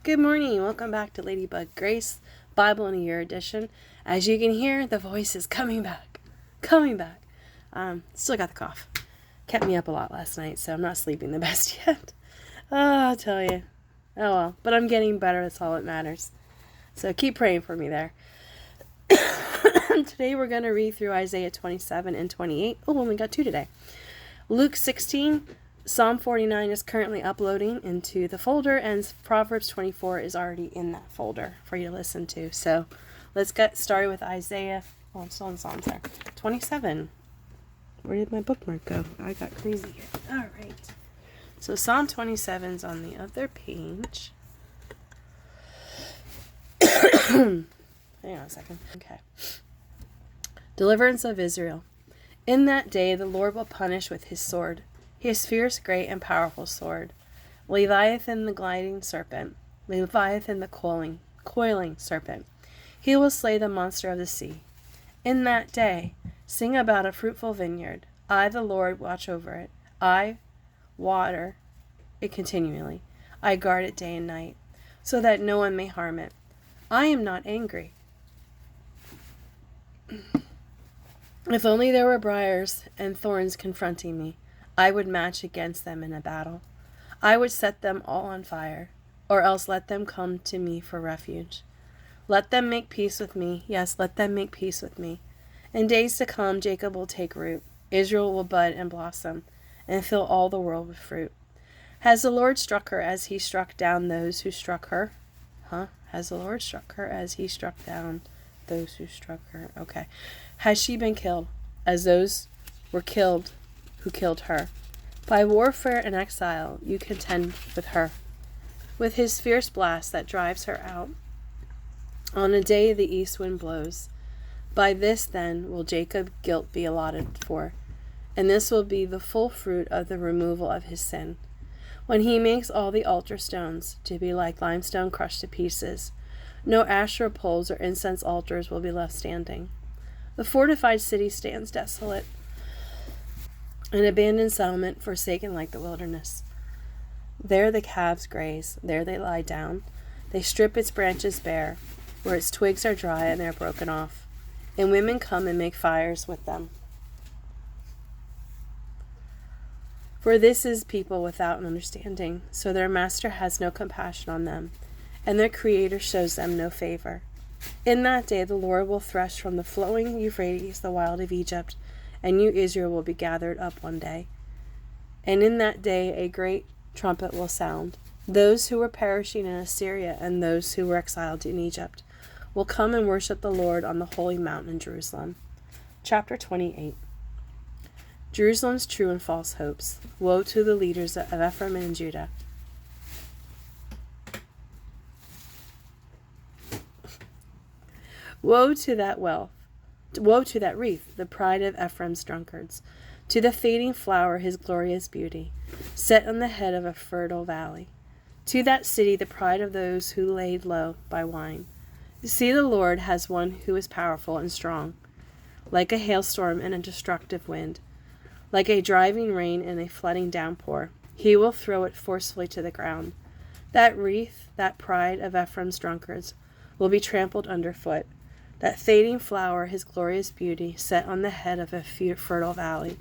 Good morning. Welcome back to Ladybug Grace Bible in a Year edition. As you can hear, the voice is coming back. Still got the cough. Kept me up a lot last night, so I'm not sleeping the best yet. I'll tell you. Oh well, but I'm getting better. That's all that matters. So keep praying for me there. Today we're going to read through Isaiah 27 and 28. Oh, we only got 2 today. Luke 16. Psalm 49 is currently uploading into the folder, and Proverbs 24 is already in that folder for you to listen to. So let's get started with Isaiah. Oh, I'm still in Psalms there. 27. Where did my bookmark go? I got crazy here. All right. So Psalm 27 is on the other page. Hang on a second. Okay. Deliverance of Israel. In that day the Lord will punish with his sword. His fierce, great, and powerful sword. Leviathan the gliding serpent. Leviathan the coiling serpent. He will slay the monster of the sea. In that day, sing about a fruitful vineyard. I, the Lord, watch over it. I water it continually. I guard it day and night, so that no one may harm it. I am not angry. If only there were briars and thorns confronting me, I would match against them in a battle. I would set them all on fire, or else let them come to me for refuge. Let them make peace with me. Yes, let them make peace with me. In days to come, Jacob will take root. Israel will bud and blossom, and fill all the world with fruit. Has the Lord struck her as he struck down those who struck her? Has the Lord struck her as he struck down those who struck her? Okay. Has she been killed as those were killed who killed her? By warfare and exile you contend with her, with his fierce blast that drives her out. On a day the east wind blows. By this then will Jacob guilt be allotted for, and this will be the full fruit of the removal of his sin. When he makes all the altar stones to be like limestone crushed to pieces, no Asherah poles or incense altars will be left standing. The fortified city stands desolate, an abandoned settlement, forsaken like the wilderness. There the calves graze, there they lie down. They strip its branches bare, where its twigs are dry and they are broken off. And women come and make fires with them. For this is people without an understanding, so their master has no compassion on them, and their creator shows them no favor. In that day the Lord will thresh from the flowing Euphrates the wild of Egypt, and you Israel will be gathered up one day. And in that day a great trumpet will sound. Those who were perishing in Assyria and those who were exiled in Egypt will come and worship the Lord on the holy mountain in Jerusalem. Chapter 28. Jerusalem's true and false hopes. Woe to the leaders of Ephraim and Judah. Woe to that wealth. Woe to that wreath, the pride of Ephraim's drunkards, to the fading flower, his glorious beauty, set on the head of a fertile valley, to that city, the pride of those who laid low by wine. See, the Lord has one who is powerful and strong, like a hailstorm and a destructive wind, like a driving rain and a flooding downpour. He will throw it forcefully to the ground. That wreath, that pride of Ephraim's drunkards, will be trampled underfoot. That fading flower, his glorious beauty, set on the head of a fertile valley,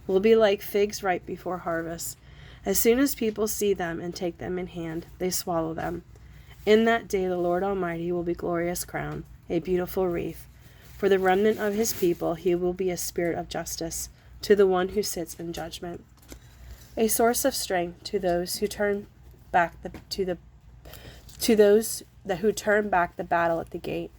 will be like figs ripe before harvest. As soon as people see them and take them in hand, they swallow them. In that day the Lord Almighty will be glorious crown, a beautiful wreath. For the remnant of his people he will be a spirit of justice, to the one who sits in judgment. A source of strength to those who turn back who turn back the battle at the gate.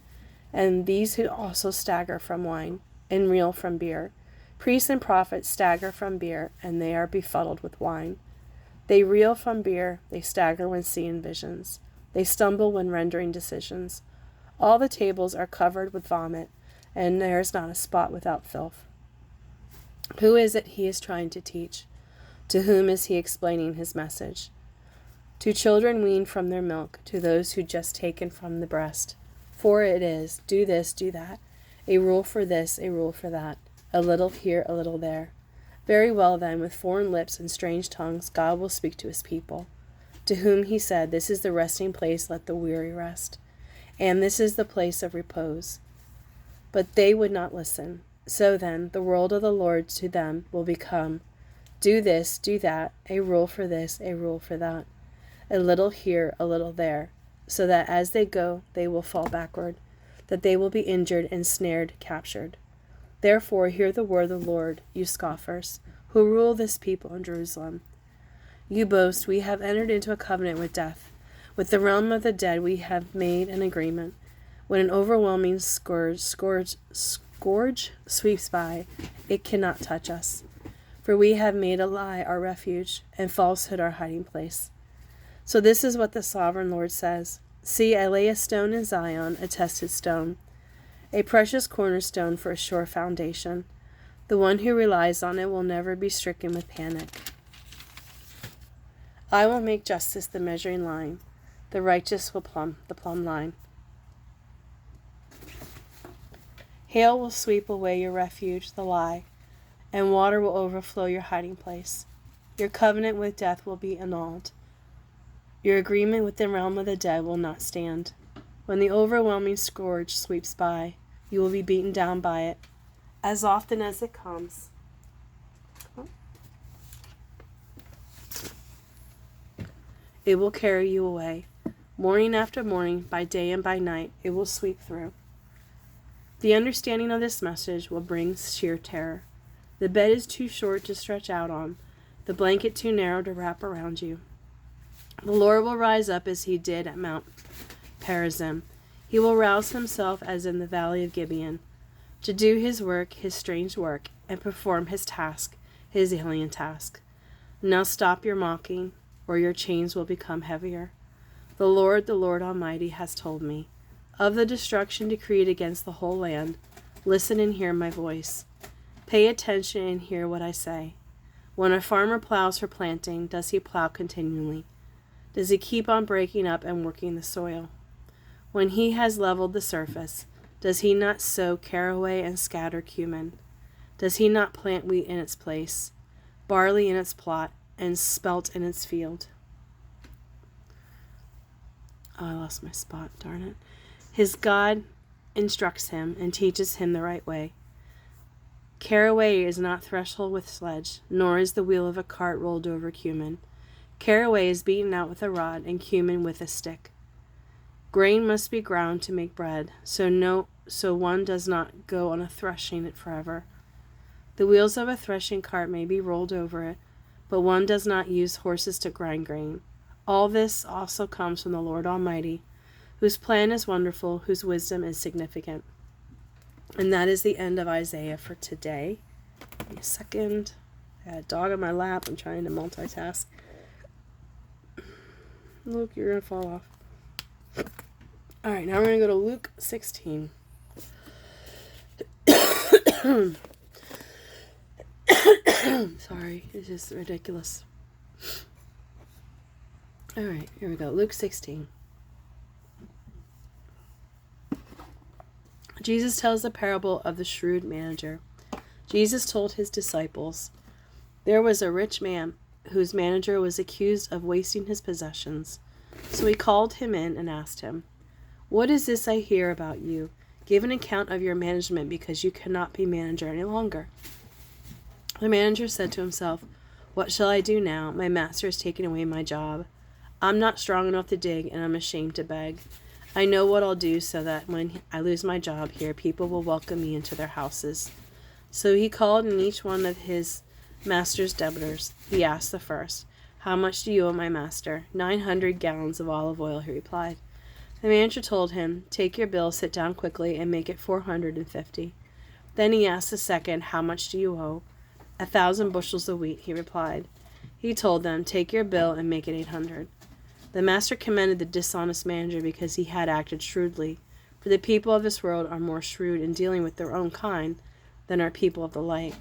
And these who also stagger from wine, and reel from beer. Priests and prophets stagger from beer, and they are befuddled with wine. They reel from beer, they stagger when seeing visions. They stumble when rendering decisions. All the tables are covered with vomit, and there is not a spot without filth. Who is it he is trying to teach? To whom is he explaining his message? To children weaned from their milk, to those who just taken from the breast. For it is, do this, do that, a rule for this, a rule for that, a little here, a little there. Very well then, with foreign lips and strange tongues, God will speak to his people. to whom he said, "This is the resting place, let the weary rest, and this is the place of repose." But they would not listen. So then, the word of the Lord to them will become, "Do this, do that, a rule for this, a rule for that, a little here, a little there," so that as they go, they will fall backward, that they will be injured, ensnared, captured. Therefore, hear the word of the Lord, you scoffers, who rule this people in Jerusalem. You boast, "We have entered into a covenant with death. With the realm of the dead we have made an agreement. When an overwhelming scourge sweeps by, it cannot touch us. For we have made a lie our refuge, and falsehood our hiding place." So this is what the sovereign Lord says. "See, I lay a stone in Zion, a tested stone, a precious cornerstone for a sure foundation. The one who relies on it will never be stricken with panic. I will make justice the measuring line. The righteous will plumb the plumb line. Hail will sweep away your refuge, the lie, and water will overflow your hiding place. Your covenant with death will be annulled. Your agreement with the realm of the dead will not stand. When the overwhelming scourge sweeps by, you will be beaten down by it, as often as it comes. It will carry you away. Morning after morning, by day and by night, it will sweep through. The understanding of this message will bring sheer terror. The bed is too short to stretch out on, the blanket too narrow to wrap around you. The Lord will rise up as he did at Mount Perazim. He will rouse himself as in the valley of Gibeon, to do his work, his strange work, and perform his task, his alien task. Now stop your mocking, or your chains will become heavier. The Lord Almighty, has told me of the destruction decreed against the whole land. Listen and hear my voice. Pay attention and hear what I say. When a farmer plows for planting, does he plow continually? Does he keep on breaking up and working the soil? When he has leveled the surface, does he not sow caraway and scatter cumin? Does he not plant wheat in its place, barley in its plot, and spelt in its field? Oh, I lost my spot, darn it. His God instructs him and teaches him the right way. Caraway is not threshed with sledge, nor is the wheel of a cart rolled over cumin. Caraway is beaten out with a rod, and cumin with a stick. Grain must be ground to make bread, so one does not go on a threshing it forever. The wheels of a threshing cart may be rolled over it, but one does not use horses to grind grain. All this also comes from the Lord Almighty, whose plan is wonderful, whose wisdom is significant. And that is the end of Isaiah for today. Give me a second. I got a dog on my lap. I'm trying to multitask. Luke, you're going to fall off. Alright, now we're going to go to Luke 16. Sorry, it's just ridiculous. Alright, here we go. Luke 16. Jesus tells the parable of the shrewd manager. Jesus told his disciples, "There was a rich man whose manager was accused of wasting his possessions. So he called him in and asked him, 'What is this I hear about you? Give an account of your management, because you cannot be manager any longer.' The manager said to himself, 'What shall I do now? My master has taken away my job. I'm not strong enough to dig, and I'm ashamed to beg. I know what I'll do so that when I lose my job here, people will welcome me into their houses.' So he called in each one of his master's debtors. He asked the first, 'How much do you owe my master?' 900 gallons of olive oil,' he replied. The manager told him, 'Take your bill, sit down quickly, and make it 450. Then he asked the second, 'How much do you owe?' 1,000 bushels of wheat,' he replied. He told them, 'Take your bill and make it 800. The master commended the dishonest manager because he had acted shrewdly, for the people of this world are more shrewd in dealing with their own kind than are people of the light.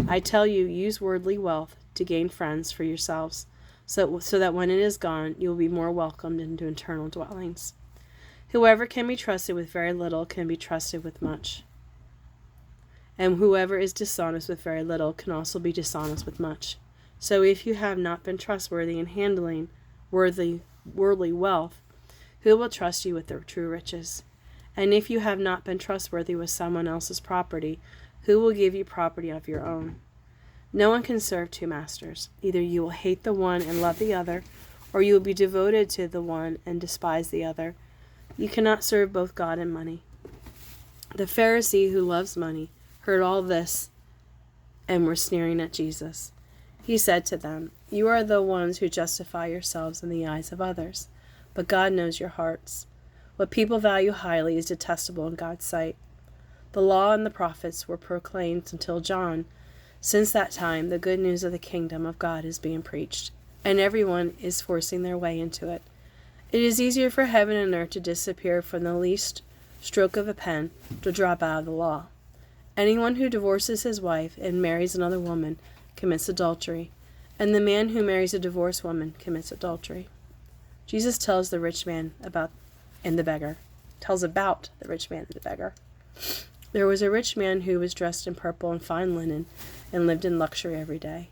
I tell you, use worldly wealth to gain friends for yourselves, so that when it is gone, you will be more welcomed into eternal dwellings. Whoever can be trusted with very little can be trusted with much. And whoever is dishonest with very little can also be dishonest with much. So if you have not been trustworthy in handling worldly wealth, who will trust you with the true riches? And if you have not been trustworthy with someone else's property, who will give you property of your own? No one can serve two masters. Either you will hate the one and love the other, or you will be devoted to the one and despise the other. You cannot serve both God and money. The Pharisee who loves money heard all this and were sneering at Jesus. He said to them, "You are the ones who justify yourselves in the eyes of others, but God knows your hearts. What people value highly is detestable in God's sight. The law and the prophets were proclaimed until John. Since that time, the good news of the kingdom of God is being preached, and everyone is forcing their way into it. It is easier for heaven and earth to disappear from the least stroke of a pen to drop out of the law. Anyone who divorces his wife and marries another woman commits adultery, and the man who marries a divorced woman commits adultery." Jesus tells the rich man about the beggar. There was a rich man who was dressed in purple and fine linen and lived in luxury every day.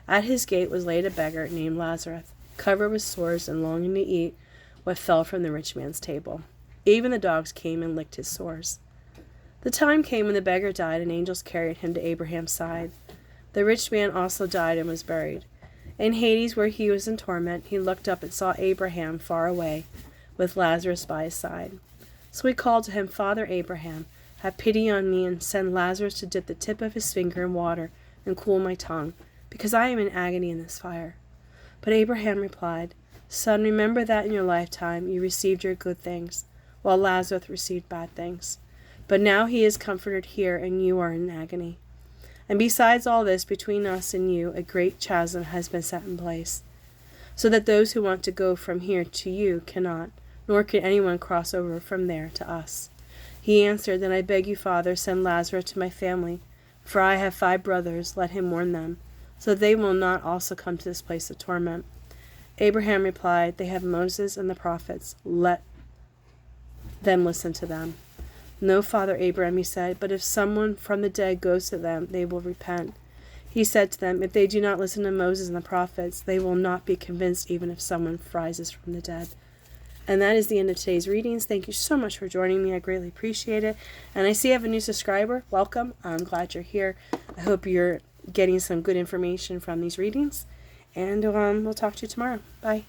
At his gate was laid a beggar named Lazarus, covered with sores and longing to eat what fell from the rich man's table. Even the dogs came and licked his sores. The time came when the beggar died, and angels carried him to Abraham's side. The rich man also died and was buried. In Hades, where he was in torment, he looked up and saw Abraham far away, with Lazarus by his side. So he called to him, "Father Abraham, have pity on me and send Lazarus to dip the tip of his finger in water and cool my tongue, because I am in agony in this fire." But Abraham replied, "Son, remember that in your lifetime you received your good things, while Lazarus received bad things. But now he is comforted here, and you are in agony. And besides all this, between us and you, a great chasm has been set in place, so that those who want to go from here to you cannot, nor can anyone cross over from there to us." He answered, "Then I beg you, Father, send Lazarus to my family, for I have 5 brothers. Let him warn them, so that they will not also come to this place of torment." Abraham replied, "They have Moses and the prophets. Let them listen to them." "No, Father Abraham," he said, "but if someone from the dead goes to them, they will repent." He said to them, "If they do not listen to Moses and the prophets, they will not be convinced even if someone rises from the dead." And that is the end of today's readings. Thank you so much for joining me. I greatly appreciate it. And I see I have a new subscriber. Welcome. I'm glad you're here. I hope you're getting some good information from these readings. And we'll talk to you tomorrow. Bye.